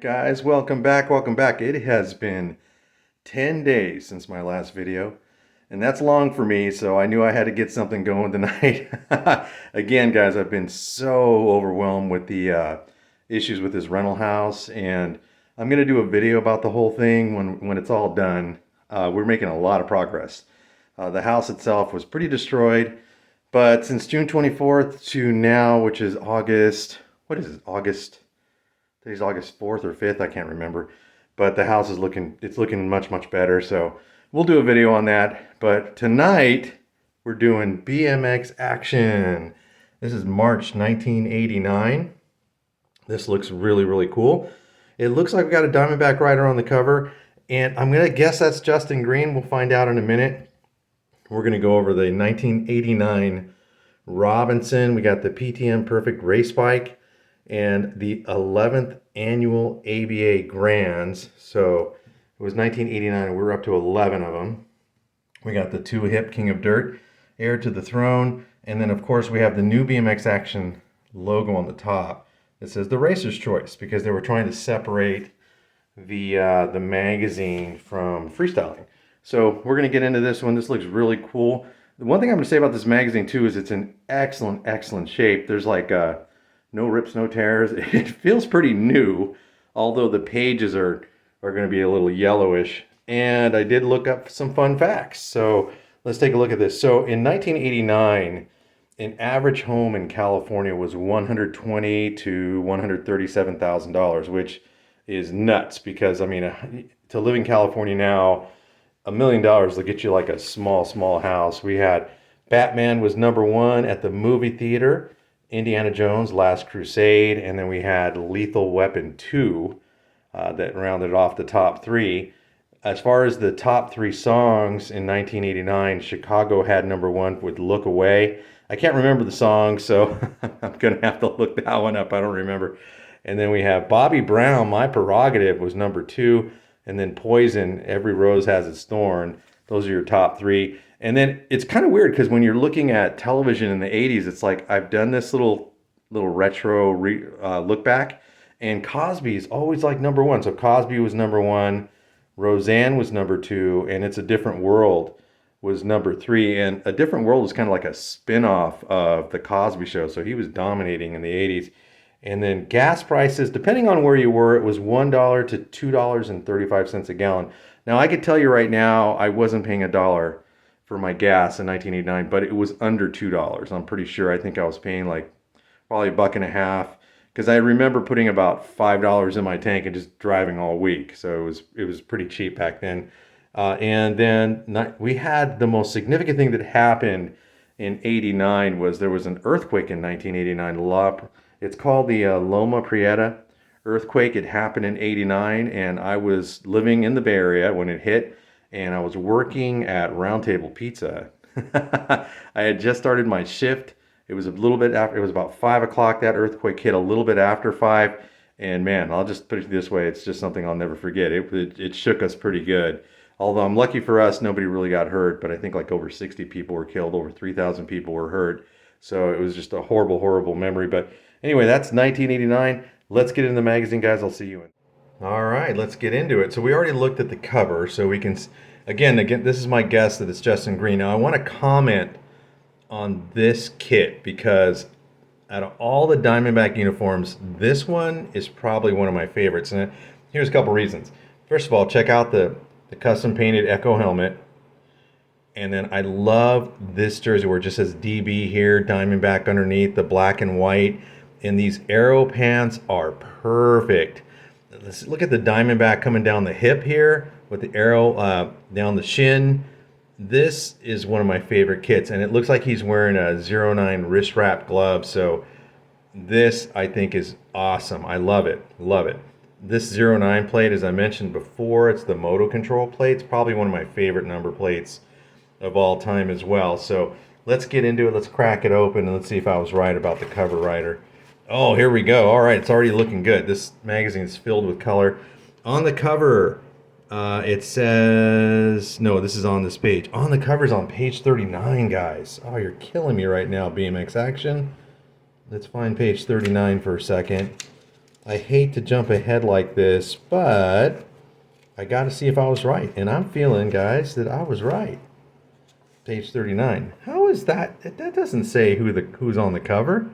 Guys, welcome back, welcome back. It has been 10 days since my last video, and that's long for me, so I knew I had to get something going tonight. Again, guys, I've been so overwhelmed with the issues with this rental house, and I'm going to do a video about the whole thing when it's all done. We're making a lot of progress. The house itself was pretty destroyed, but since June 24th to now, which is August, what is it, Today's August 4th or 5th, I can't remember. But the house is looking much, much better. So we'll do a video on that. But tonight, we're doing BMX action. This is March 1989. This looks really, really cool. It looks like we got a Diamondback rider on the cover. And I'm going to guess that's Justin Green. We'll find out in a minute. We're going to go over the 1989 Robinson. We got the PTM Perfect Race Bike and the 11th annual ABA Grands. So it was 1989 and we're up to 11 of them. We got the two hip King of Dirt, Heir to the Throne, and then of course we have the new BMX Action logo on the top. It says the Racer's Choice because they were trying to separate the magazine from freestyling. So we're going to get into this one. This looks really cool. The one thing I'm going to say about this magazine too is it's in excellent, excellent shape. There's like no rips, no tears. It feels pretty new, although the pages are going to be a little yellowish. And I did look up some fun facts. So let's take a look at this. So in 1989, an average home in California was $120,000 to $137,000, which is nuts because, I mean, to live in California now, $1 million will get you like a small house. We had Batman was #1 at the movie theater. Indiana Jones, Last Crusade, and then we had Lethal Weapon 2 that rounded off the top three. As far as the top three songs in 1989, Chicago had #1 with Look Away. I can't remember the song, so I'm going to have to look that one up. I don't remember. And then we have Bobby Brown, My Prerogative was #2, and then Poison, Every Rose Has Its Thorn. Those are your top three. And then it's kind of weird because when you're looking at television in the 80s, it's like I've done this little retro look back, and Cosby is always like #1. So Cosby was #1, Roseanne was #2, and It's a Different World was #3. And A Different World was kind of like a spin-off of The Cosby Show, so he was dominating in the 80s. And then gas prices, depending on where you were, it was $1 to $2.35 a gallon. Now I could tell you right now, I wasn't paying $1 for my gas in 1989, but it was under $2. I'm pretty sure. I think I was paying like probably $1.50 because I remember putting about $5 in my tank and just driving all week. So it was pretty cheap back then. And then we had the most significant thing that happened in '89 was there was an earthquake in 1989. It's called the Loma Prieta earthquake. It happened in '89, and I was living in the Bay Area when it hit, and I was working at Round Table Pizza. I had just started my shift. It was a little bit after, it was about 5 o'clock. That earthquake hit a little bit after 5, and man, I'll just put it this way, it's just something I'll never forget. It shook us pretty good. Although I'm lucky for us, nobody really got hurt, but I think like over 60 people were killed, over 3,000 people were hurt. So it was just a horrible, horrible memory. But anyway, that's 1989. Let's get into the magazine, guys. I'll see you in. All right, let's get into it. So we already looked at the cover, so we can, again, this is my guess that it's Justin Green. Now I want to comment on this kit because out of all the Diamondback uniforms, this one is probably one of my favorites. And here's a couple reasons. First of all, check out the custom painted Echo helmet. And then I love this jersey where it just says DB here, Diamondback underneath, the black and white. And these arrow pants are perfect. Let's look at the Diamondback coming down the hip here with the arrow down the shin. This is one of my favorite kits, and it looks like he's wearing a 09 wrist wrap glove. So this I think is awesome. I love it. Love it. This 09 plate, as I mentioned before, it's the Moto Control plate. It's probably one of my favorite number plates of all time as well. So let's get into it. Let's crack it open and let's see if I was right about the cover writer. Oh, here we go. All right, it's already looking good. This magazine is filled with color. On the cover, it says, no, this is on this page. On the cover is on page 39, guys. Oh, you're killing me right now, BMX Action. Let's find page 39 for a second. I hate to jump ahead like this, but I got to see if I was right. And I'm feeling, guys, that I was right. Page 39. How is that? That doesn't say who's on the cover.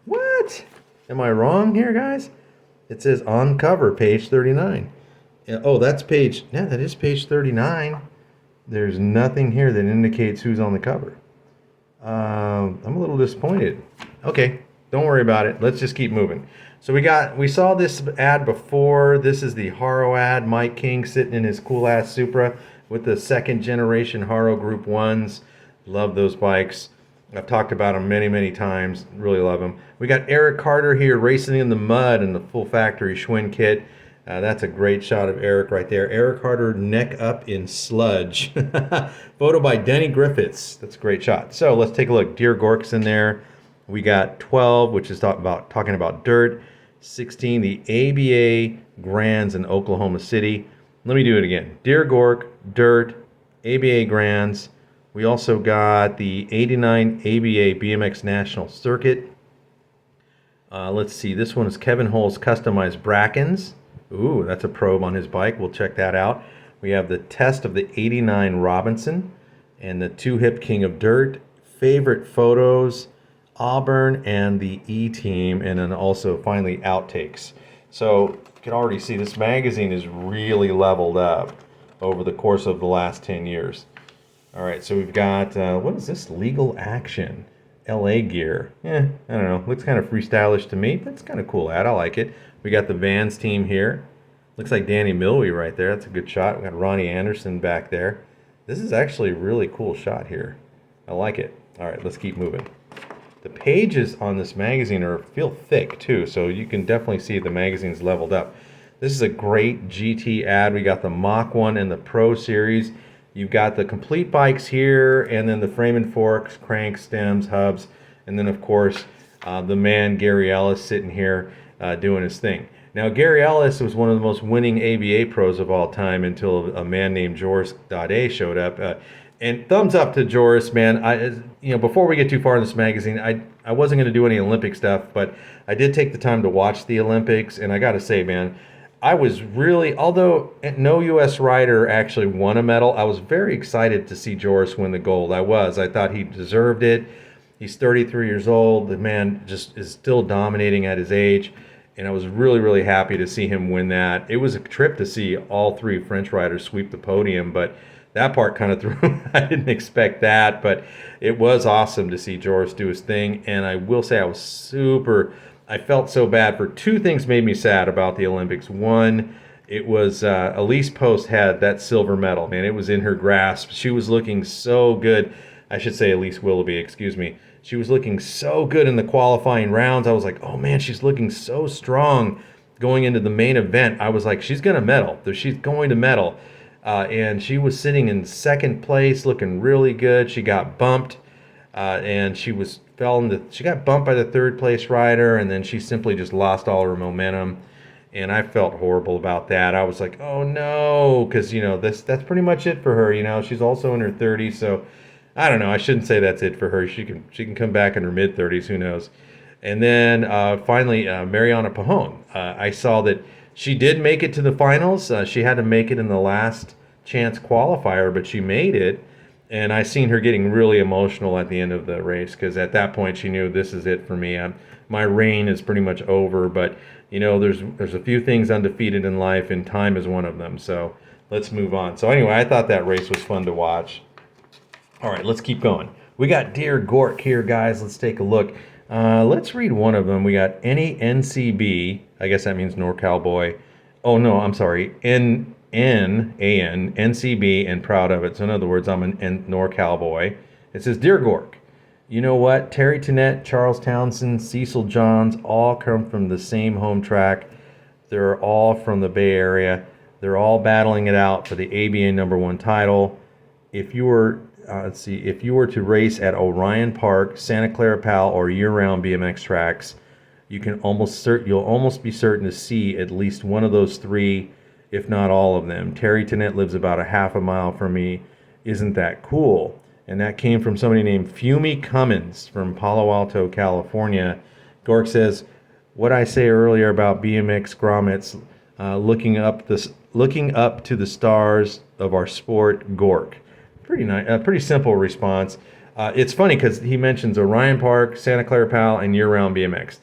What? Am I wrong here, guys? It says on cover, page 39. Oh, that's page, yeah, that is page 39. There's nothing here that indicates who's on the cover. I'm a little disappointed. Okay, don't worry about it. Let's just keep moving. So we saw this ad before. This is the Haro ad. Mike King sitting in his cool ass Supra with the second generation Haro Group 1s. Love those bikes. I've talked about them many, many times. Really love them. We got Eric Carter here racing in the mud in the full factory Schwinn kit. That's a great shot of Eric right there. Eric Carter neck up in sludge. Photo by Denny Griffiths. That's a great shot. So let's take a look. Dear Gork's in there. We got 12, which is talking about dirt. 16, the ABA Grands in Oklahoma City. Let me do it again. Dear Gork, dirt, ABA Grands. We also got the 89 ABA BMX National Circuit. Let's see. This one is Kevin Hull's Customized Brackens. Ooh, that's a probe on his bike. We'll check that out. We have the test of the 89 Robinson and the 2-Hip King of Dirt. Favorite photos, Auburn and the E-Team, and then also finally outtakes. So you can already see this magazine is really leveled up over the course of the last 10 years. All right, so we've got, what is this? Legal Action. LA gear. I don't know. Looks kind of freestylish to me, but it's kind of cool ad. I like it. We got the Vans team here. Looks like Danny Milwee right there. That's a good shot. We got Ronnie Anderson back there. This is actually a really cool shot here. I like it. All right, let's keep moving. The pages on this magazine feel thick too, so you can definitely see the magazine's leveled up. This is a great GT ad. We got the Mach 1 and the Pro Series. You've got the complete bikes here, and then the frame and forks, cranks, stems, hubs, and then of course the man Gary Ellis sitting here doing his thing. Now Gary Ellis was one of the most winning ABA pros of all time until a man named Joris Daudet showed up. And thumbs up to Joris, man. Before we get too far in this magazine, I wasn't going to do any Olympic stuff, but I did take the time to watch the Olympics, and I got to say, man, I was really, although no U.S. rider actually won a medal, I was very excited to see Joris win the gold. I thought he deserved it. He's 33 years old. The man just is still dominating at his age. And I was really, really happy to see him win that. It was a trip to see all three French riders sweep the podium, but that part kind of threw me. I didn't expect that, but it was awesome to see Joris do his thing. And I will say I felt so bad for two things made me sad about the Olympics. One, it was Elise Post had that silver medal, man. It was in her grasp. She was looking so good. I should say Elise Willoughby, excuse me. She was looking so good in the qualifying rounds. I was like, oh man, she's looking so strong going into the main event. I was like, she's going to medal. She's going to medal. And she was sitting in second place, looking really good. She got bumped, and she got bumped by the third place rider, and then she simply just lost all her momentum. And I felt horrible about that. I was like, oh no, because that's pretty much it for her. She's also in her 30s, so I don't know. I shouldn't say that's it for her. She can come back in her mid 30s. Who knows? And then finally, Mariana Pajón. I saw that she did make it to the finals. She had to make it in the last chance qualifier, but she made it. And I seen her getting really emotional at the end of the race because at that point she knew this is it for me. My reign is pretty much over. But there's a few things undefeated in life, and time is one of them. So let's move on. So anyway, I thought that race was fun to watch. All right, let's keep going. We got Dear Gork here, guys. Let's take a look. Let's read one of them. We got any NCB. I guess that means NorCal Boy. Oh, no, I'm sorry. NCB, and proud of it. So in other words, I'm an NorCal Boy. It says, Dear Gork, you know what? Terry Tennant, Charles Townsend, Cecil Johns all come from the same home track. They're all from the Bay Area. They're all battling it out for the ABA #1 title. If you were to race at Orion Park, Santa Clara Pal, or year-round BMX tracks, you'll almost be certain to see at least one of those three, if not all of them. Terry Tennant lives about a half a mile from me. Isn't that cool? And that came from somebody named Fumi Cummins from Palo Alto, California. Gork says, what I say earlier about BMX grommets, looking up to the stars of our sport, Gork. Pretty nice, pretty simple response. It's funny because he mentions Orion Park, Santa Clara Pal, and year-round BMX.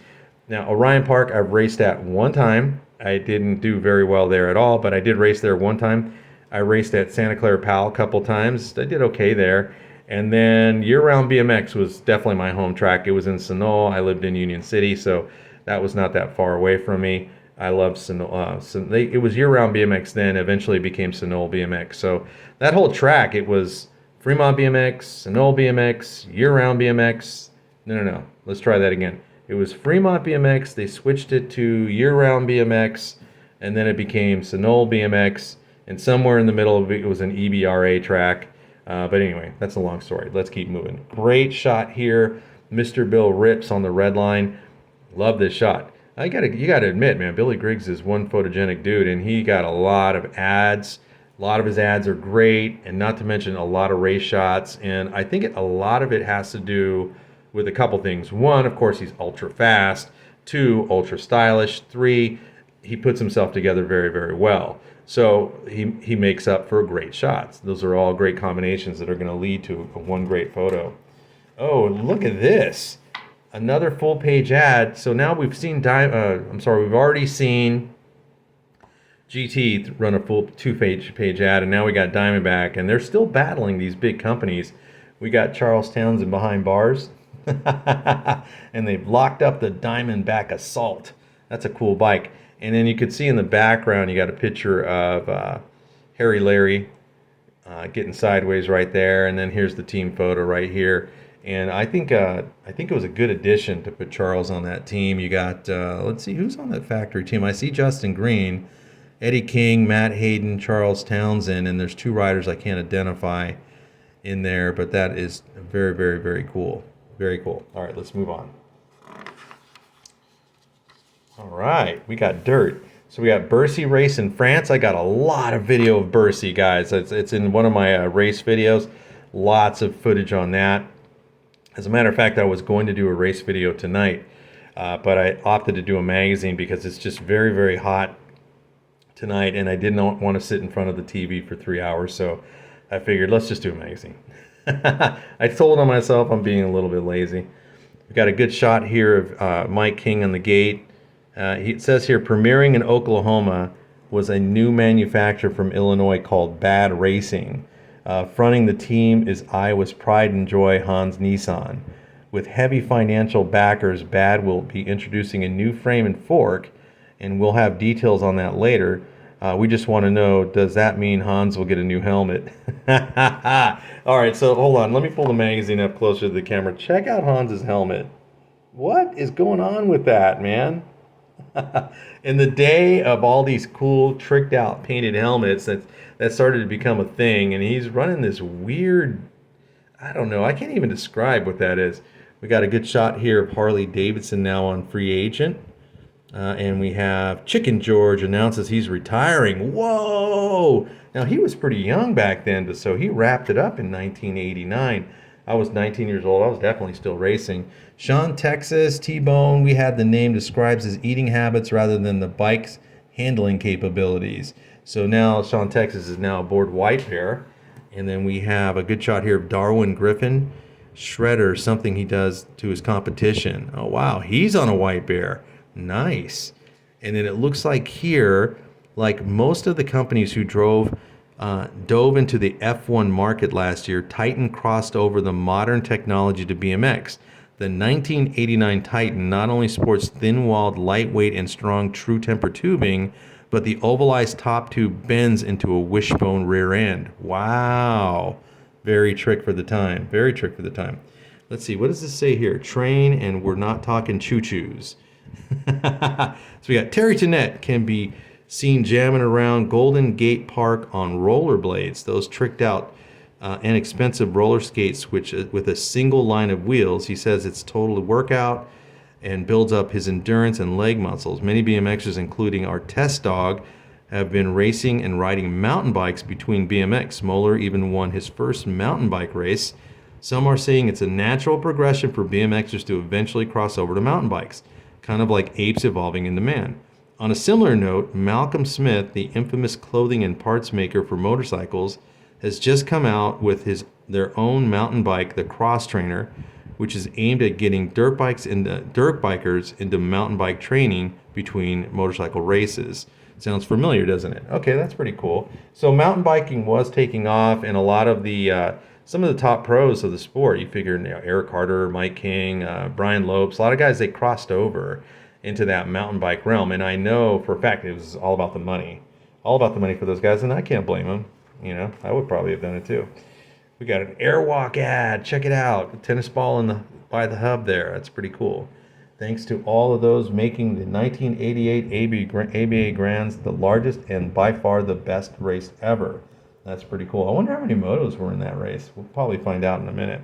Now, Orion Park, I've raced at one time. I didn't do very well there at all, but I did race there one time. I raced at Santa Clara Pal a couple times. I did okay there. And then year-round BMX was definitely my home track. It was in Sonoma. I lived in Union City, so that was not that far away from me. I loved Sonoma. It was year-round BMX then. Eventually became Sonoma BMX. So that whole track, it was Fremont BMX, Sonoma BMX, year-round BMX. No. Let's try that again. It was Fremont BMX. They switched it to year-round BMX, and then it became Sonoma BMX. And somewhere in the middle of it was an EBRA track. But anyway, that's a long story. Let's keep moving. Great shot here. Mr. Bill Rips on the red line. Love this shot. You gotta admit, man, Billy Griggs is one photogenic dude, and he got a lot of ads. A lot of his ads are great, and not to mention a lot of race shots. And I think a lot of it has to do with a couple things. One, of course, he's ultra fast. Two, ultra stylish. Three, he puts himself together very, very well. So he makes up for great shots. Those are all great combinations that are going to lead to one great photo. Oh, look at this. Another full page ad. So now we've seen, we've already seen GT run a full two-page ad, and now we got Diamondback, and they're still battling these big companies. We got Charles Townsend behind bars, and they've locked up the Diamondback Assault. That's a cool bike. And then you can see in the background, you got a picture of Harry Larry getting sideways right there, and then here's the team photo right here. And I think it was a good addition to put Charles on that team. You got let's see who's on that factory team. I see Justin Green, Eddie King, Matt Hayden, Charles Townsend, and there's two riders I can't identify in there, but that is very, very, very cool. Very cool. All right, let's move on. All right, we got dirt. So we got Bercy race in France. I got a lot of video of Bercy, guys. It's in one of my race videos. Lots of footage on that. As a matter of fact, I was going to do a race video tonight, but I opted to do a magazine because it's just very, very hot tonight, and I didn't want to sit in front of the TV for 3 hours, so I figured let's just do a magazine. I told on myself I'm being a little bit lazy. We got a good shot here of Mike King on the gate. It says here, premiering in Oklahoma was a new manufacturer from Illinois called Bad Racing. Fronting the team is Iowa's pride and joy, Hans Nissan. With heavy financial backers, Bad will be introducing a new frame and fork, and we'll have details on that later. We just want to know, does that mean Hans will get a new helmet? All right, so hold on. Let me pull the magazine up closer to the camera. Check out Hans's helmet. What is going on with that, man? In the day of all these cool, tricked out, painted helmets that started to become a thing, and he's running this weird, I don't know, I can't even describe what that is. We got a good shot here of Harley Davidson now on free agent. And we have Chicken George announces he's retiring. Whoa! Now, he was pretty young back then, so he wrapped it up in 1989. I was 19 years old. I was definitely still racing. Sean Texas, T-Bone, we had the name describes his eating habits rather than the bike's handling capabilities. So now Sean Texas is now aboard White Bear. And then we have a good shot here of Darwin Griffin. Shredder, something he does to his competition. Oh, wow. He's on a White Bear. Nice. And then it looks like here, like most of the companies who dove into the F1 market last year, Titan crossed over the modern technology to BMX. The 1989 Titan not only sports thin-walled, lightweight, and strong true temper tubing, but the ovalized top tube bends into a wishbone rear end. Wow. Very trick for the time. Very trick for the time. Let's see. What does this say here? Train, and we're not talking choo-choos. So we got Terry Tennant can be seen jamming around Golden Gate Park on rollerblades, those tricked out inexpensive roller skates which with a single line of wheels. He says it's total workout and builds up his endurance and leg muscles. Many BMXers, including our test dog, have been racing and riding mountain bikes between BMX. Moeller even won his first mountain bike race. Some are saying it's a natural progression for BMXers to eventually cross over to mountain bikes. kind of like apes evolving into man. On a similar note, Malcolm Smith, the infamous clothing and parts maker for motorcycles, has just come out with their own mountain bike, the Cross Trainer, which is aimed at getting dirt bikers into mountain bike training between motorcycle races. Sounds familiar, doesn't it? Okay, that's pretty cool. So mountain biking was taking off, and a lot of the some of the top pros of the sport, you figure, Eric Carter, Mike King, Brian Lopes, a lot of guys, they crossed over into that mountain bike realm. And I know for a fact it was all about the money, for those guys, and I can't blame them. I would probably have done it too. We got an Airwalk ad. Check it out. The tennis ball by the hub there. That's pretty cool. Thanks to all of those making the 1988 ABA Grands the largest and by far the best race ever. That's pretty cool. I wonder how many motos were in that race. We'll probably find out in a minute.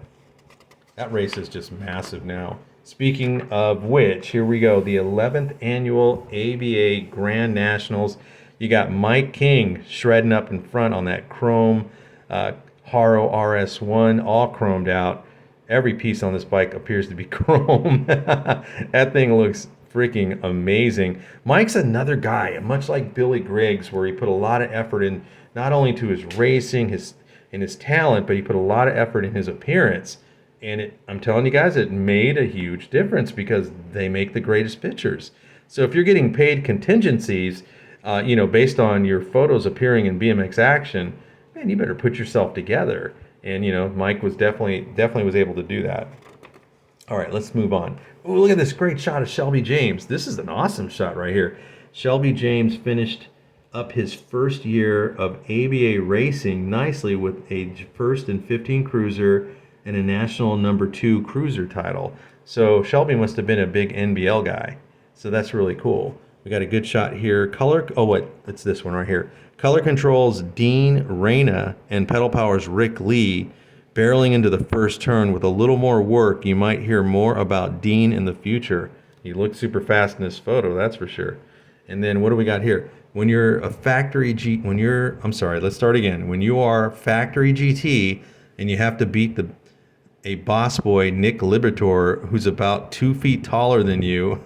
That race is just massive now. Speaking of which, here we go. The 11th annual ABA Grand Nationals. You got Mike King shredding up in front on that chrome Haro RS1, all chromed out. Every piece on this bike appears to be chrome. That thing looks freaking amazing. Mike's another guy, much like Billy Griggs, where he put a lot of effort in, not only to his racing, his talent, but he put a lot of effort in his appearance. And I'm telling you guys, it made a huge difference because they make the greatest pictures. So if you're getting paid contingencies, based on your photos appearing in BMX action, man, you better put yourself together. And, Mike was definitely was able to do that. All right, let's move on. Oh, look at this great shot of Shelby James. This is an awesome shot right here. Shelby James finished up his first year of ABA racing nicely with a first and 15 cruiser and a national number 2 cruiser title. So Shelby must have been a big NBL guy. So that's really cool. We got a good shot here. It's this one right here. Color Control's Dean Reyna and Pedal Power's Rick Lee barreling into the first turn. With a little more work, you might hear more about Dean in the future. He looked super fast in this photo, that's for sure. And then what do we got here? When you are factory GT and you have to beat a boss boy, Nick Libertor, who's about 2 feet taller than you,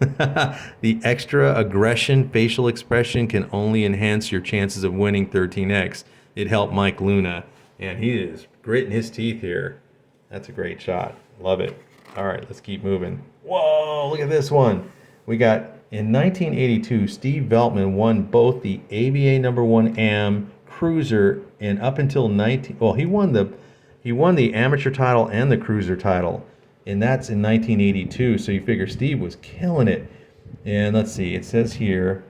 the extra aggression facial expression can only enhance your chances of winning 13X. It helped Mike Luna, and he is gritting his teeth here. That's a great shot. Love it. All right, let's keep moving. Whoa, look at this one. We got, in 1982, Steve Veltman won both the ABA number 1 AM Cruiser, and up until he won the amateur title and the cruiser title, and that's in 1982. So you figure Steve was killing it. And let's see, it says here,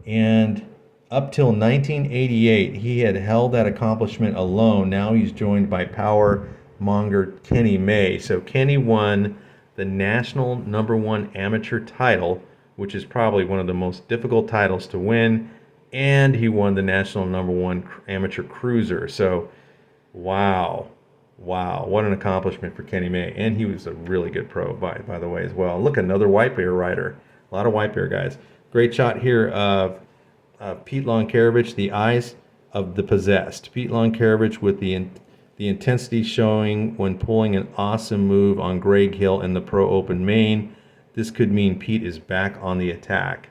and up till 1988, he had held that accomplishment alone. Now he's joined by power monger Kenny May. So Kenny won the national number 1 amateur title, which is probably one of the most difficult titles to win, and he won the national number 1 amateur cruiser. So wow, what an accomplishment for Kenny May. And he was a really good pro, by the way, as well. Look, another white bear rider. A lot of white bear guys. Great shot here of Pete Lonkarevich, the eyes of the possessed. Pete Lonkarevich with the intensity showing when pulling an awesome move on Greg Hill in the Pro Open main. This could mean Pete is back on the attack.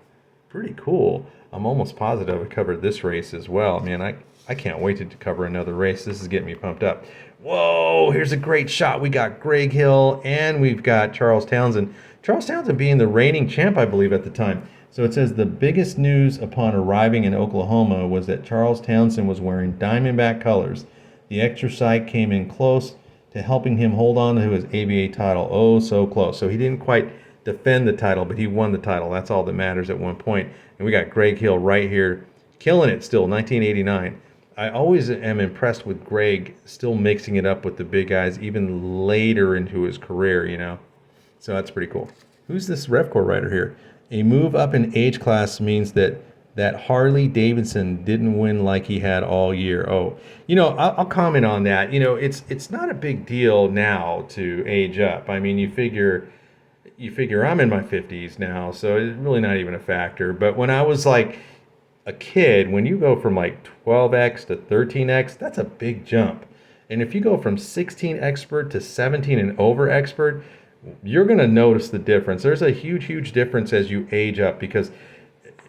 Pretty cool. I'm almost positive I covered this race as well. Man, I can't wait to cover another race. This is getting me pumped up. Whoa, here's a great shot. We got Greg Hill and we've got Charles Townsend. Charles Townsend being the reigning champ, I believe, at the time. So it says the biggest news upon arriving in Oklahoma was that Charles Townsend was wearing Diamondback colors. The extra sight came in close to helping him hold on to his ABA title. Oh, so close. So he didn't quite defend the title, but he won the title. That's all that matters at one point. And we got Greg Hill right here, killing it still, 1989. I always am impressed with Greg still mixing it up with the big guys even later into his career, So that's pretty cool. Who's this RevCore rider here? A move up in age class means that Harley Davidson didn't win like he had all year. Oh, I'll comment on that. It's not a big deal now to age up. I mean, you figure I'm in my 50s now, so it's really not even a factor. But when I was like a kid, when you go from like 12x to 13x, that's a big jump. And if you go from 16 expert to 17 and over expert, you're going to notice the difference. There's a huge difference as you age up, because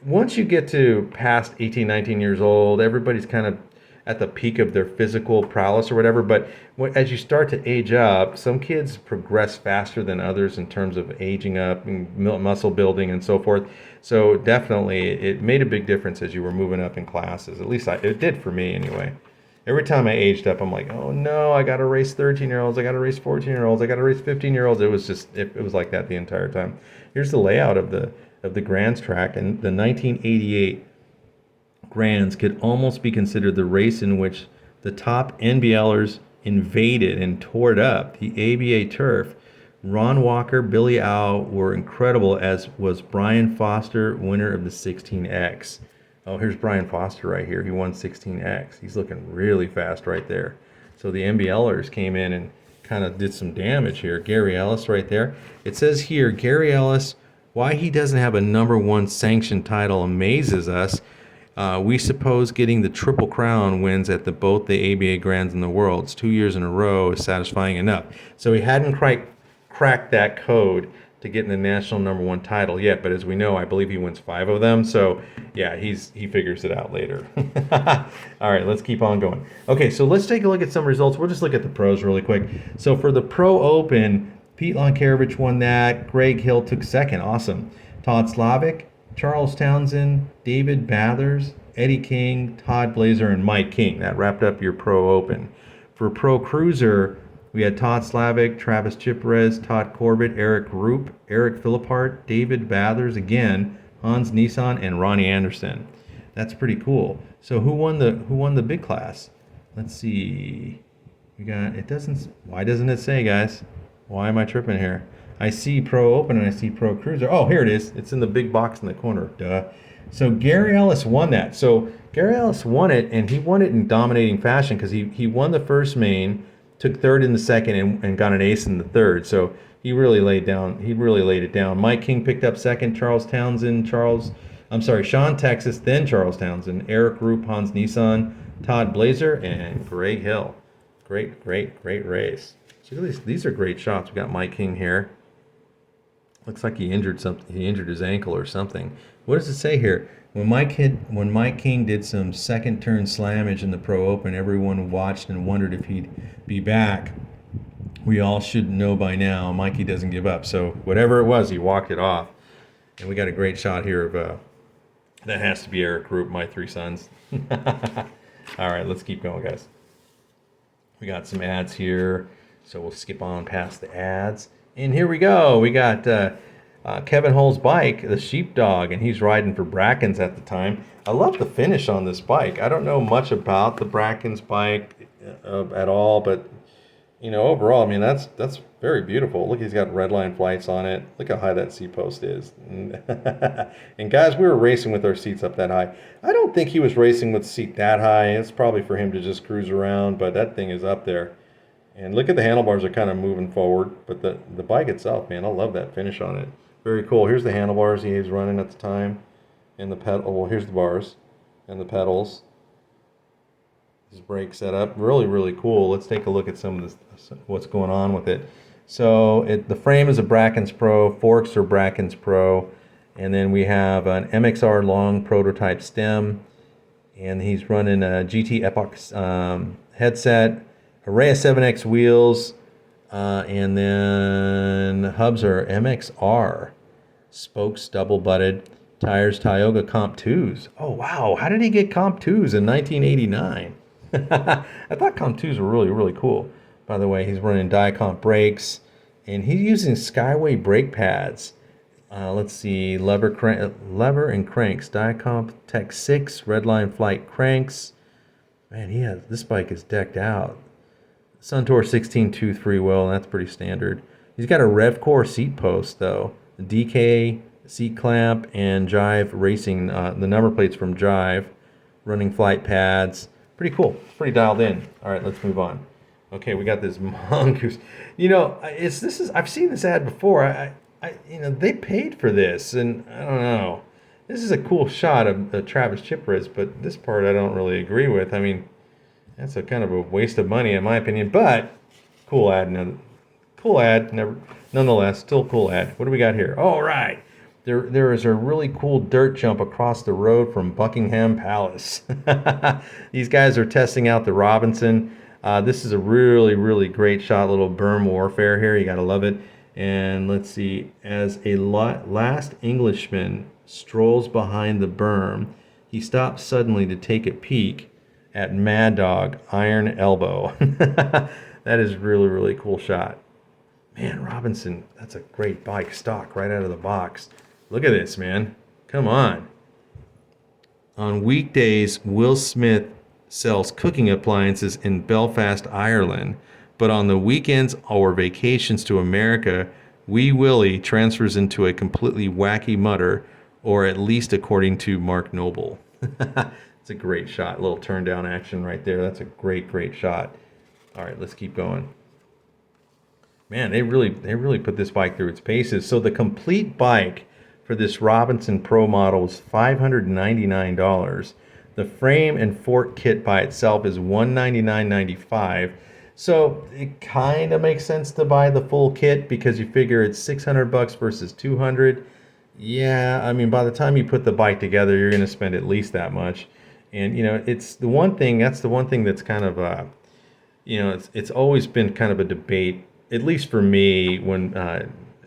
once you get to past 18, 19 years old, everybody's kind of at the peak of their physical prowess or whatever. But as you start to age up, some kids progress faster than others in terms of aging up and muscle building and so forth. So definitely, it made a big difference as you were moving up in classes. At least it did for me anyway. Every time I aged up, I'm like, oh no, I got to race 13-year-olds, I got to race 14-year-olds, I got to race 15-year-olds. It was like that the entire time. Here's the layout of the Grands track, and the 1988 Grands could almost be considered the race in which the top NBLers invaded and tore it up the ABA turf. Ron Walker, Billy Owl were incredible, as was Brian Foster, winner of the 16X. Oh, here's Brian Foster right here. He won 16X. He's looking really fast right there. So the NBLers came in and kind of did some damage here. Gary Ellis right there. It says here, Gary Ellis, why he doesn't have a #1 sanctioned title amazes us. We suppose getting the Triple Crown wins at both the ABA Grands and the Worlds 2 years in a row is satisfying enough. So he hadn't quite cracked that code to get in the national #1 title yet, but as we know, I believe he wins 5 of them. So yeah, he figures it out later. All right, let's keep on going. Okay, so let's take a look at some results. We'll just look at the pros really quick. So for the Pro Open, Pete Lonkarevich won that. Greg Hill took second. Awesome. Todd Slavic, Charles Townsend, David Bathers, Eddie King, Todd Blazer, and Mike King. That wrapped up your Pro Open. For Pro Cruiser, we had Todd Slavic, Travis Chiprez, Todd Corbett, Eric Roop, Eric Philippart, David Bathers again, Hans Nissan, and Ronnie Anderson. That's pretty cool. So who won the big class? Let's see. We got, why doesn't it say, guys? Why am I tripping here? I see Pro Open and I see Pro Cruiser. Oh, here it is. It's in the big box in the corner. Duh. So Gary Ellis won that. So Gary Ellis won it, and he won it in dominating fashion, because he won the first main, took third in the second, and got an ace in the third. So he really laid it down. Mike King picked up second. Sean Texas, then Charles Townsend, Eric Roop, Hans Nissan, Todd Blazer, and Greg Hill. Great race. So look at these. These are great shots. We got Mike King here. Looks like he injured something. He injured his ankle or something. What does it say here? When Mike King did some second turn slammage in the Pro Open, everyone watched and wondered if he'd be back. We all should know by now, Mikey doesn't give up. So whatever it was, he walked it off. And we got a great shot here of that has to be Eric Roop, my 3 sons. All right, let's keep going, guys. We got some ads here, so we'll skip on past the ads. And here we go. We got Kevin Hull's bike, the Sheepdog, and he's riding for Brackens at the time. I love the finish on this bike. I don't know much about the Brackens bike at all, but you know, overall, I mean, that's very beautiful. Look, he's got red line flights on it. Look how high that seat post is. And guys, we were racing with our seats up that high. I don't think he was racing with the seat that high. It's probably for him to just cruise around, but that thing is up there. And look at the handlebars are kind of moving forward, but the bike itself, man, I love that finish on it. Very cool. Here's the handlebars he was running at the time, and the pedal. Well, here's the bars and the pedals. His brake setup, really cool. Let's take a look at some of this, what's going on with it. So the frame is a Brackens Pro, forks are Brackens Pro, and then we have an MXR long prototype stem, and he's running a GT Epoch headset, array of 7X wheels, and then hubs are MXR, spokes double butted, tires Tioga Comp 2s. Oh wow, how did he get Comp 2s in 1989? I thought Comp 2s were really cool. By the way, he's running Diacomp brakes, and he's using Skyway brake pads. Let's see, lever and cranks, Diacomp Tech 6 Redline Flight cranks. Man, this bike is decked out. Suntour 16 tooth free wheel, and that's pretty standard. He's got a RevCore seat post though, DK seat clamp, and Jive Racing, the number plates from Jive, running flight pads. Pretty cool. It's pretty dialed in. All right, let's move on. Okay, we got this mongoose. You know, I've seen this ad before. They paid for this, and I don't know. This is a cool shot of Travis Chiprez, but this part I don't really agree with. I mean, that's a kind of a waste of money in my opinion, but cool ad. Cool ad. Nonetheless, still cool ad. What do we got here? All right. There is a really cool dirt jump across the road from Buckingham Palace. These guys are testing out the Robinson. This is a really great shot. Little berm warfare here. You gotta love it. And let's see. As a last Englishman strolls behind the berm, he stops suddenly to take a peek at Mad Dog Iron Elbow. That is really cool shot. Man, Robinson, that's a great bike stock right out of the box. Look at this, man. Come on. On weekdays, Will Smith sells cooking appliances in Belfast, Ireland. But on the weekends or vacations to America, Wee Willie transfers into a completely wacky mutter, or at least according to Mark Noble. It's a great shot. A little turn down action right there. That's a great shot. All right, let's keep going. Man, they really put this bike through its paces. So the complete bike for this Robinson Pro model is $599. The frame and fork kit by itself is $199.95. So it kind of makes sense to buy the full kit because you figure it's 600 bucks versus 200. Yeah, I mean, by the time you put the bike together, you're going to spend at least that much. And it's the one thing. That's the one thing that's kind of it's always been kind of a debate, at least for me, when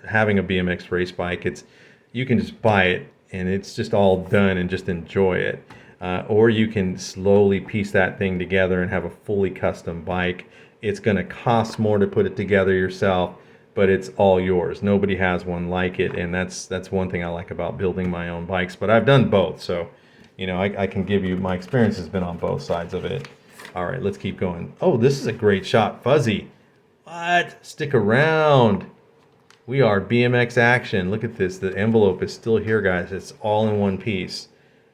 having a BMX race bike. It's you can just buy it and it's just all done and just enjoy it, or you can slowly piece that thing together and have a fully custom bike. It's going to cost more to put it together yourself, but it's all yours. Nobody has one like it, and that's one thing I like about building my own bikes. But I've done both, so I can give you my experience has been on both sides of it. All right, let's keep going. Oh, this is a great shot. Fuzzy. What? Stick around. We are BMX action. Look at this. The envelope is still here, guys. It's all in one piece.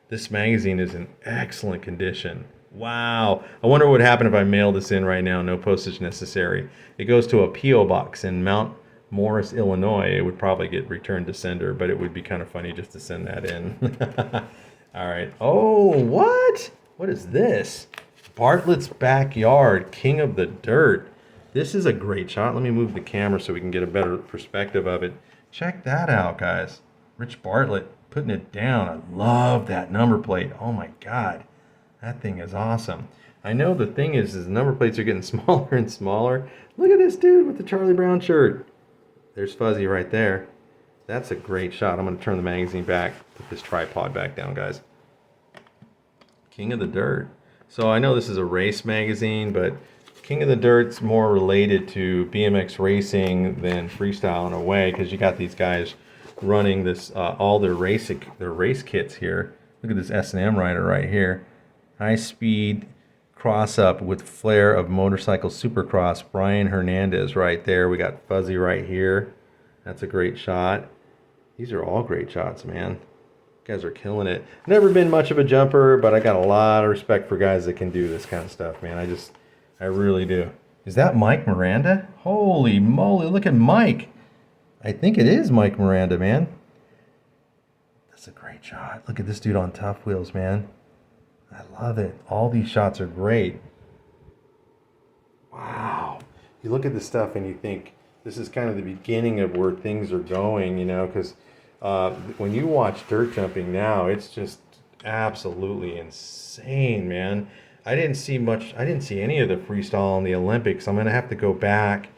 This magazine is in excellent condition. Wow. I wonder what would happen if I mailed this in right now. No postage necessary. It goes to a P.O. box in Mount Morris, Illinois. It would probably get returned to sender, but it would be kind of funny just to send that in. All right. Oh, what? What is this? Bartlett's Backyard, King of the Dirt. This is a great shot. Let me move the camera so we can get a better perspective of it. Check that out, guys. Rich Bartlett putting it down. I love that number plate. Oh my God. That thing is awesome. I know the thing is the number plates are getting smaller and smaller. Look at this dude with the Charlie Brown shirt. There's Fuzzy right there. That's a great shot. I'm going to turn the magazine back, put this tripod back down, guys. King of the Dirt. So I know this is a race magazine, but King of the Dirt's more related to BMX racing than freestyle in a way, because you got these guys running this all their race kits here. Look at this S&M rider right here. High speed cross up with flair of motorcycle supercross. Brian Hernandez right there. We got Fuzzy right here. That's a great shot. These are all great shots, man. Guys are killing it. Never been much of a jumper, but I got a lot of respect for guys that can do this kind of stuff, man. I really do. Is that Mike Miranda? Holy moly, look at Mike. I think it is Mike Miranda, man. That's a great shot. Look at this dude on Tough Wheels, man. I love it. All these shots are great. Wow. You look at this stuff and you think this is kind of the beginning of where things are going, because when you watch dirt jumping now, it's just absolutely insane, man. I didn't see any of the freestyle in the Olympics. I'm going to have to go back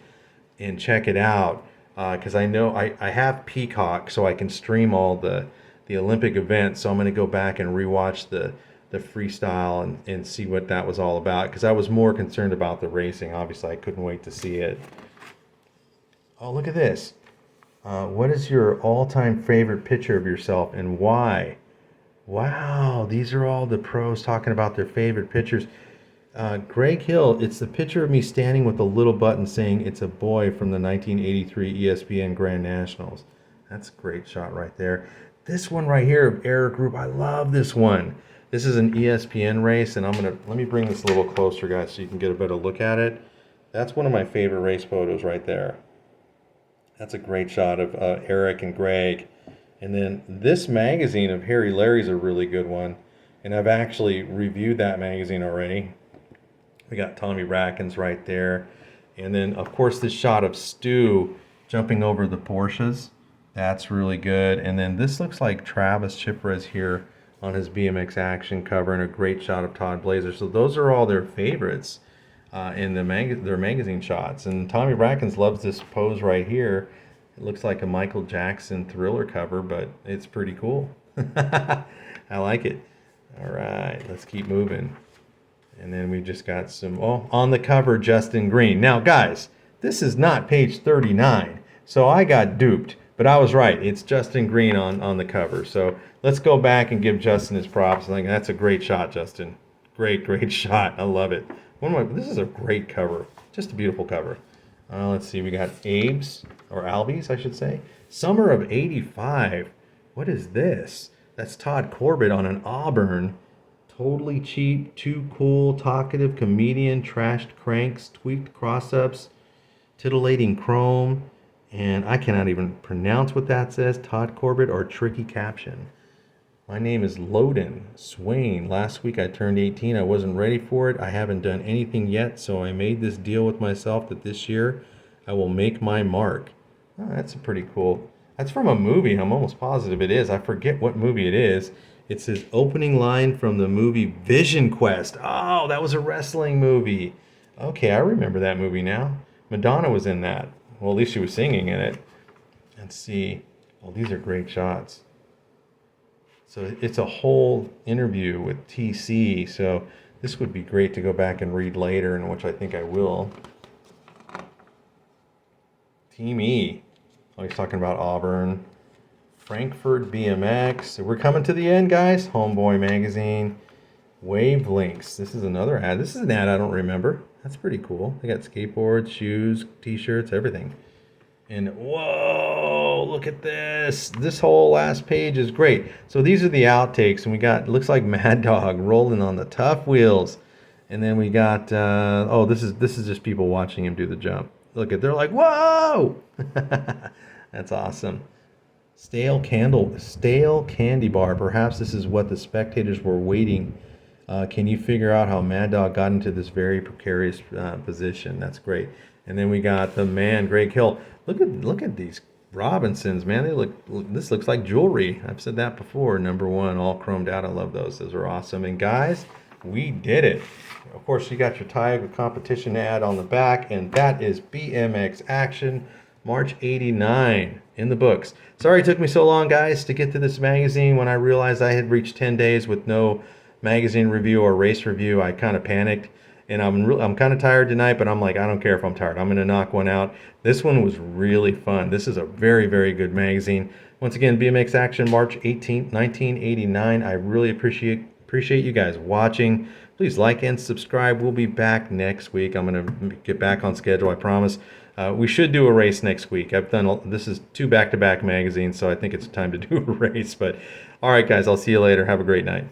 and check it out because I know I have Peacock, so I can stream all the Olympic events. So I'm going to go back and rewatch the freestyle and see what that was all about, because I was more concerned about the racing. Obviously, I couldn't wait to see it. Oh, look at this. What is your all-time favorite picture of yourself and why? Wow, these are all the pros talking about their favorite pictures. Greg Hill, it's the picture of me standing with a little button saying it's a boy from the 1983 ESPN Grand Nationals. That's a great shot right there. This one right here of Error Group, I love this one. This is an ESPN race, and let me bring this a little closer, guys, so you can get a better look at it. That's one of my favorite race photos right there. That's a great shot of Eric and Greg. And then this magazine of Harry Larry's a really good one. And I've actually reviewed that magazine already. We got Tommy Rackens right there. And then, of course, this shot of Stu jumping over the Porsches. That's really good. And then this looks like Travis Chiprez here on his BMX Action cover, and a great shot of Todd Blazer. So those are all their favorites in their magazine shots. And Tommy Brackens loves this pose right here. It looks like a Michael Jackson Thriller cover, but it's pretty cool. I like it. All right, let's keep moving. And then we just got some, oh, on the cover, Justin Green. Now, guys, this is not page 39, so I got duped. But I was right. It's Justin Green on the cover. So let's go back and give Justin his props. I think that's a great shot, Justin. Great shot. I love it. This is a great cover. Just a beautiful cover. Let's see. We got Abe's, or Albies, I should say. Summer of '85. What is this? That's Todd Corbett on an Auburn. Totally cheap, too cool, talkative comedian, trashed cranks, tweaked cross-ups, titillating chrome. And I cannot even pronounce what that says, Todd Corbett or tricky caption. My name is Loden Swain. Last week I turned 18. I wasn't ready for it. I haven't done anything yet, so I made this deal with myself that this year I will make my mark. Oh, that's pretty cool. That's from a movie. I'm almost positive it is. I forget what movie it is. It's his opening line from the movie Vision Quest. Oh, that was a wrestling movie. Okay, I remember that movie now. Madonna was in that. Well, at least she was singing in it. Let's see. Oh, these are great shots. So it's a whole interview with TC. So this would be great to go back and read later, and which I think I will. Team E. Oh, he's talking about Auburn. Frankfurt BMX. So we're coming to the end, guys. Homeboy Magazine. Wavelinks. This is another ad. This is an ad I don't remember. That's pretty cool. They got skateboards, shoes, t-shirts, everything. And whoa, look at this. This whole last page is great. So these are the outtakes, and we got, looks like Mad Dog rolling on the tough wheels. And then we got, oh, this is just people watching him do the jump. Look at, they're like, whoa! That's awesome. Stale candy bar. Perhaps this is what the spectators were waiting. Can you figure out how Mad Dog got into this very precarious position? That's great. And then we got the man, Greg Hill. Look at these Robinsons, man. This looks like jewelry. I've said that before. Number one, all chromed out. I love those. Those are awesome. And guys, we did it. Of course, you got your Tiger competition ad on the back, and that is BMX Action, March '89 in the books. Sorry it took me so long, guys, to get to this magazine. When I realized I had reached 10 days with no magazine review or race review, I kind of panicked. And I'm kind of tired tonight, but I'm like, I don't care if I'm tired. I'm going to knock one out. This one was really fun. This is a very good magazine. Once again, BMX Action, March 18th, 1989. I really appreciate you guys watching. Please like and subscribe. We'll be back next week. I'm going to get back on schedule, I promise. We should do a race next week. This is 2 back-to-back magazines, so I think it's time to do a race. But all right, guys, I'll see you later. Have a great night.